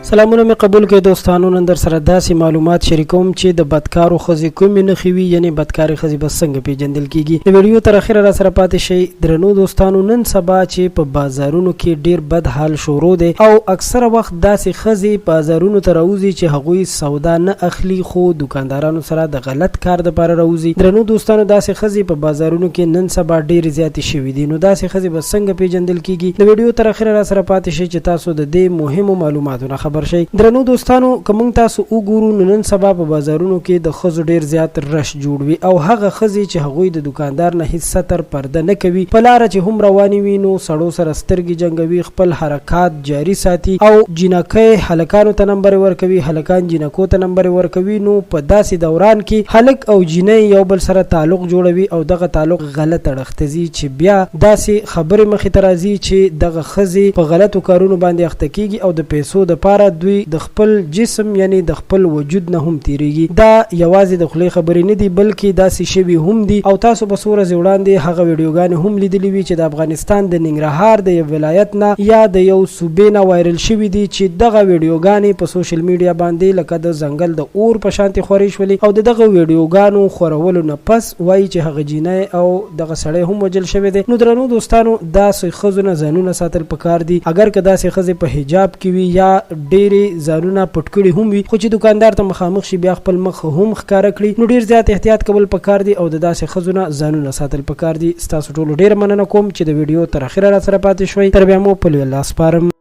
سلامونه مې قبول کړئ دوستانو. نن در سره داسې معلومات شریکوم چې د بدکارو ښځې کومې نښې وي، یعنې بدکارې ښځې به څنګه پیژندل کیږي. د ویډیو تر اخره را سره پاتې شئ. درنو دوستانو، نن سبا چې په بازارونو کې ډیر بد حال شروع دی او اکثره وخت داسې ښځې بازارونو ته راوځي چې هغوی سودا نه اخلي خو دکاندارانو سره د غلط کار دپاره راوځي. درنو دوستانو، داسې ښځې په بازارونو کې نن سبا ډیرې زیاتې شوي دي. نو داسې ښځې به څنګه پیژندل کیږي؟ د ویډیو تر اخره را سره پاتې شئ چې تاسو د دې مهمو معلوماتو نه خبر شئ. درنو دوستانو، که موږ تاسو وګورو نو نن سبا په بازارونو کې د ښځو ډیر زیات رش جوړ وي او هغه ښځې چې هغوی د دکاندار نه هیڅ ستر پرده نه کوي، په لاره چې هم روانې وي نو سړو سره سترګې جنګوي، خپل حرکات جاري ساتي او جینکۍ هلکانو ته نمبر ورکوي، هلکان جینکو ته نمبر ورکوي. نو په داسې دوران کې هلک او جینۍ یو بل سره تعلق جوړوي او دغه تعلق غلط اړخ ته ځي چې بیا داسې خبرې مخې ته راځي چې دغه ښځې په غلطو کارونو باندې اخته کیږي او د پیسو دپاره دوی د خپل جسم یعنی د خپل وجود نه هم تیریږي. دا یوازې د خولې خبرې نه دي بلکې داسې شوي هم دي او تاسو به څو ورځې وړاندې هغه ویډیوګانې هم لیدلې وي چې د افغانستان د ننګرهار د یو ولایت نه یا د یو صوبې نه وایرل شوي دي چې دغه ویډیوګانې په سوشل میډیا باندې لکه د ځنګل د اور په شانتې خورې شولې او دغه ویډیوګانو خورولو نه پس وایي چې هغه جینۍ او دغه سړی هم وجل شوی دی. نو درنو دوستانو، داسې ښځو نه ځانونه ساتل پکار دي. اگر که داسې ښځې په حجاب کې وي یا ډېرې ځانونه پټ کړي هم وي خو چې دکاندار ته مخامخ شي بیا خپل مخ هم ښکاره کړي، نو ډیر زیات احتیاط کول پکار دي او د داسې ښځو نه ځانونه ساتل پکار دي. ستاسو ټولو ډیره مننه کوم چې د ویډیو تر اخره را سره پاتې شوئ. تر بیا مو په لوی الله سپارم.